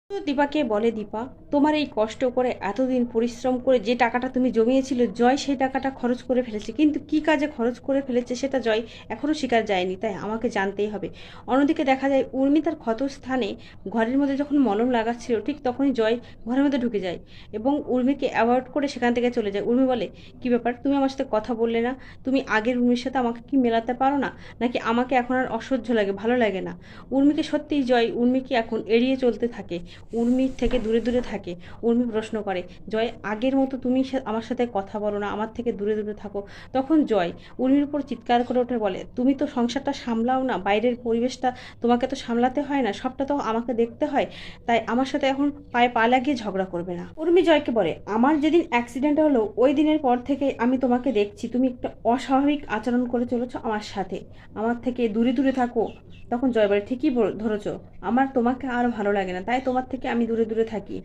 তো দীপাকে বলে, দীপা তোমার এই কষ্ট করে এতদিন পরিশ্রম করে যে টাকাটা তুমি জমিয়েছিল, জয় সেই টাকাটা খরচ করে ফেলেছে, কিন্তু কি কাজে খরচ করে ফেলেছে সেটা জয় এখনো স্বীকার যায়নি, তাই আমাকে জানতেই হবে। অন্যদিকে দেখা যায় উর্মি তার ক্ষতস্থানে ঘরের মধ্যে যখন মলম লাগাচ্ছিল ঠিক তখনই জয় ঘরের মধ্যে ঢুকে যায় এবং উর্মিকে অ্যাভয়েড করে সেখান থেকে চলে যায়। উর্মি বলে, কি ব্যাপার, তুমি আমার সাথে কথা বললে না? তুমি আগের উর্মির সাথে আমাকে কি মেলাতে পারো না, নাকি আমাকে এখন আর অসহ্য লাগে, ভালো লাগে না? উর্মিকে সত্যিই জয় উর্মিকে এখন এড়িয়ে চলতে থাকে, উর্মির থেকে দূরে দূরে থাকে। উর্মি প্রশ্ন করে, জয় আগের মতো তুমি আমার সাথে কথা বলো না, আমার থেকে দূরে দূরে থাকো। তখন জয় উর্মির উপর চিৎকার করে ওঠে, বলে, তুমি তো সংসারটা সামলাও না, বাইরের পরিবেশটা তোমাকে তো সামলাতে হয় না, সবটা তো আমাকে দেখতে হয়, তাই আমার সাথে এখন পায়ে পা লাগিয়ে ঝগড়া করবে না। উর্মি জয়কে বলে, আমার যেদিন অ্যাক্সিডেন্ট হলো ওই দিনের পর থেকে আমি তোমাকে দেখছি তুমি একটা অস্বাভাবিক আচরণ করে চলেছো আমার সাথে, আমার থেকে দূরে দূরে থাকো। তখন জয় বলে, ঠিকই ধরেছো, আমার তোমাকে আর ভালো লাগে না, তাই তোমার থেকে আমি দূরে দূরে থাকি।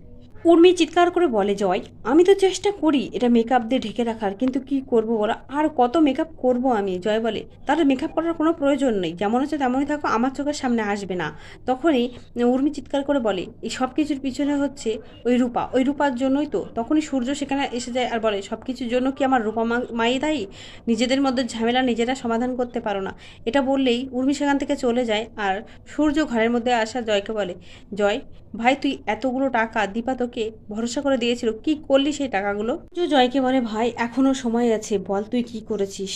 উর্মি চিৎকার করে বলে, জয় আমি তো চেষ্টা করি এটা মেকআপ দিয়ে ঢেকে রাখার, কিন্তু কি করব বলো, আর কত মেকআপ করব আমি? জয় বলে, তার মেকআপ করার কোনো প্রয়োজন নেই, যেমন হচ্ছে তেমনই থাকো, আমার চোখের সামনে আসবে না। তখনই উর্মি চিৎকার করে বলে, এই সব কিছুর পিছনে হচ্ছে ওই রূপা, ওই রূপার জন্যই তো। তখনই সূর্য সেখানে এসে যায় আর বলে, সব কিছুর জন্য কি আমার রূপা মাই দায়ী? নিজেদের মধ্যে ঝামেলা নিজেরা সমাধান করতে পারো না। এটা বললেই উর্মি সেখান থেকে চলে যায় আর সূর্য ঘরের মধ্যে আসা জয়কে বলে, জয় ভাই তুই এতগুলো টাকা দীপা তোকে ভরসা করে দিয়েছিল, কি করলি সেই টাকাগুলো? জয়কে বলে, ভাই এখনো সময় আছে, বল তুই কি করেছিস?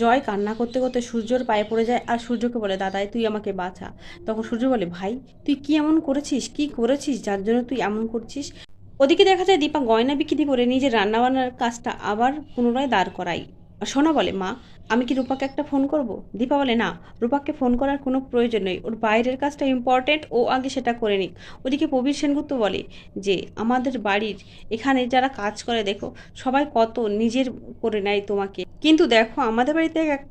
জয় কান্না করতে করতে সূর্যর পায়ে পড়ে যায় আর সূর্যকে বলে, দাদাই তুই আমাকে বাঁচা। তখন সূর্য বলে, ভাই তুই কি এমন করেছিস, কি করেছিস যার জন্য তুই এমন করছিস? ওদিকে দেখা যায় দীপা গয়না বিক্রি করে নিজের রান্নাবান্নার কাজটা আবার পুনরায় দাঁড় করায়। সোনা বলে, মা আমি কি রূপাকে একটা ফোন করব? দীপা বলে, না, রূপাকে ফোন করার কোনো প্রয়োজন নেই, ওর বাইরের কাজটা ইম্পর্টেন্ট, ও আগে সেটা করে নিক। ওদিকে প্রবীর সেনগুপ্ত বলে যে, আমাদের বাড়ির এখানে যারা কাজ করে দেখো সবাই কত নিজের করে নেয় তোমাকে, কিন্তু দেখো আমাদের বাড়িতে এক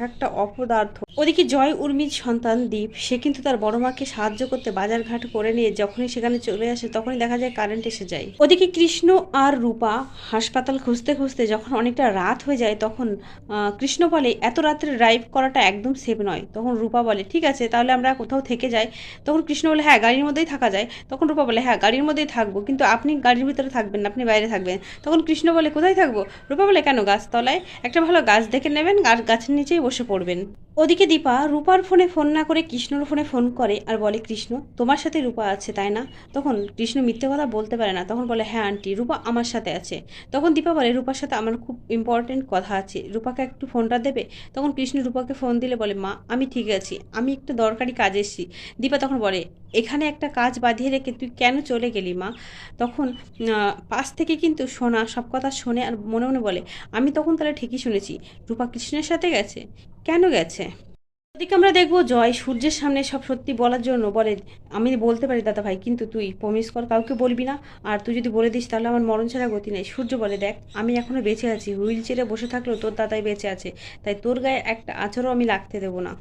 একটা অপদার্থ। ওদিকে জয় উর্মির সন্তান দীপ, সে কিন্তু তার বড় মাকে সাহায্য করতে বাজার ঘাট করে নিয়ে যখনই সেখানে চলে আসে তখনই দেখা যায় কারেন্ট এসে যায়। ওদিকে কৃষ্ণ আর রূপা হাসপাতাল খুঁজতে খুঁজতে যখন অনেকটা রাত হয়ে যায় তখন কৃষ্ণ বলে, এত রাত্রে ড্রাইভ করাটা একদম সেফ নয়। তখন রূপা বলে, ঠিক আছে তাহলে আমরা কোথাও থেকে যাই। তখন কৃষ্ণ বলে, হ্যাঁ গাড়ির মধ্যেই থাকা যায়। তখন রূপা বলে, হ্যাঁ গাড়ির মধ্যেই থাকবো, কিন্তু আপনি গাড়ির ভিতরে থাকবেন না, আপনি বাইরে থাকবেন। তখন কৃষ্ণ বলে, কোথায় থাকবো? রূপা বলে, কেন গাছতলায়, একটা ভালো গাছ দেখে নেবেন আর গাছের নিচেই বসে পড়বেন। ওদিকে দীপা রূপার ফোনে ফোন না করে কৃষ্ণর ফোনে ফোন করে আর বলে, কৃষ্ণ তোমার সাথে রূপা আছে তাই না? তখন কৃষ্ণ মিথ্যে কথা বলতে পারে না, তখন বলে, হ্যাঁ আন্টি রূপা আমার সাথে আছে। তখন দীপা বলে, রূপার সাথে আমার খুব ইম্পর্টেন্ট কথা আছে, রূপাকে একটু ফোনটা দেবে? তখন কৃষ্ণ রূপাকে ফোন দিলে বলে, মা আমি ঠিক আছি, আমি একটা দরকারি কাজে এসেছি। দীপা তখন বলে, এখানে একটা কাজ বাঁধিয়ে রেখে তুই কেন চলে গেলি মা? তখন পাশ থেকে কিন্তু সোনা সব কথা শোনে আর মনে মনে বলে, আমি তখন তাহলে ঠিকই শুনেছি, রূপা কৃষ্ণের সাথে গেছে, কেন গেছে? ওদিকে আমরা দেখবো জয় সূর্যের সামনে সব সত্যি বলার জন্য বলে, আমি বলতে পারি দাদা ভাই, কিন্তু তুই প্রমিস কর কাউকে বলবি না, আর তুই যদি বলে দিস তাহলে আমার মরণ ছাড়া গতি নেই। সূর্য বলে, দেখ আমি এখনো বেঁচে আছি, হুইল চেয়ারে বসে থাকলেও তোর দাদাই বেঁচে আছে, তাই তোর গায়ে একটা আঁচড়ও আমি লাগতে দেবো না।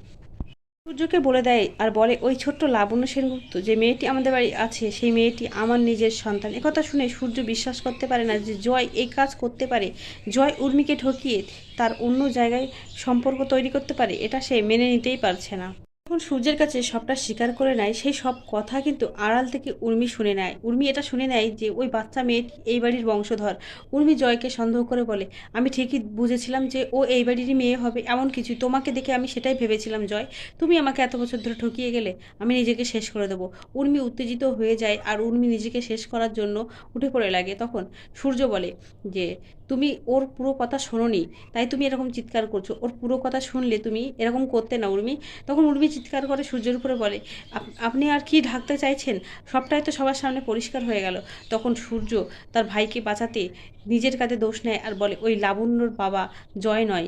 সূর্যকে বলে দেয় আর বলে, ওই ছোট্ট লাবণ্য সেনগুপ্ত যে মেয়েটি আমাদের বাড়ি আছে সেই মেয়েটি আমার নিজের সন্তান। একথা শুনে সূর্য বিশ্বাস করতে পারে না যে জয় এই কাজ করতে পারে, জয় উর্মিকে ঠকিয়ে তার অন্য জায়গায় সম্পর্ক তৈরি করতে পারে, এটা সে মেনে নিতেই পারছে না। যখন সূর্যের কাছে সবটা স্বীকার করে নেয় সেই সব কথা কিন্তু আড়াল থেকে উর্মি শুনে নেয়। উর্মি এটা শুনে নেয় যে ওই বাচ্চা মেয়েটি এই বাড়ির বংশধর। উর্মি জয়কে সন্দেহ করে বলে, আমি ঠিকই বুঝেছিলাম যে ও এই বাড়িরই মেয়ে হবে, এমন কিছু তোমাকে দেখে আমি সেটাই ভেবেছিলাম জয়, তুমি আমাকে এত বছর ধরে ঠকিয়ে গেলে, আমি নিজেকে শেষ করে দেবো। উর্মি উত্তেজিত হয়ে যায় আর উর্মি নিজেকে শেষ করার জন্য উঠে পড়ে লাগে। তখন সূর্য বলে যে, তুমি ওর পুরো কথা শোনোনি, তাই তুমি এরকম চিৎকার করছো, ওর পুরো কথা শুনলে তুমি এরকম করতে না উর্মি। তখন উর্মি চিৎকার করে সূর্যের উপরে বলে, আপনি আর কি ঢাকতে চাইছেন, সবটাই তো সবার সামনে পরিষ্কার হয়ে গেল। তখন সূর্য তার ভাইকে বাঁচাতে নিজের কাঁধে দোষ নেয় আর বলে, ওই লাবণ্যর বাবা জয় নয়,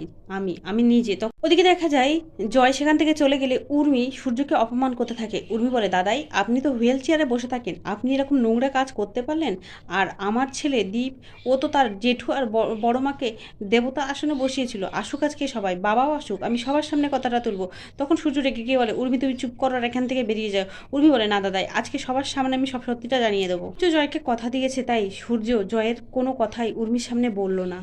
আমি নিজে। তখন ওদিকে দেখা যায় জয় সেখান থেকে চলে গেলে উর্মি সূর্যকে অপমান করতে থাকে। উর্মি বলে, দাদাই আপনি তো হুইল চেয়ারে বসে থাকেন, আপনি এরকম নোংরা কাজ করতে পারলেন? আর আমার ছেলে দীপ, ও তো তার জেঠু আর বড় মাকে দেবতা আসনে বসিয়েছিল, আসুক আজকে সবাই, বাবাও আসুক, আমি সবার সামনে কথাটা তুলবো। তখন সূর্য রেগে গিয়ে বলে, উর্মি তুমি চুপ করো আর এখান থেকে বেরিয়ে যাও। উর্মি বলে, না দাদাই আজকে সবার সামনে আমি সব সত্যিটা জানিয়ে দেবো। সূর্য জয়কে কথা দিয়েছে তাই সূর্য জয়ের কোনো কথাই উর্মির সামনে বলল না।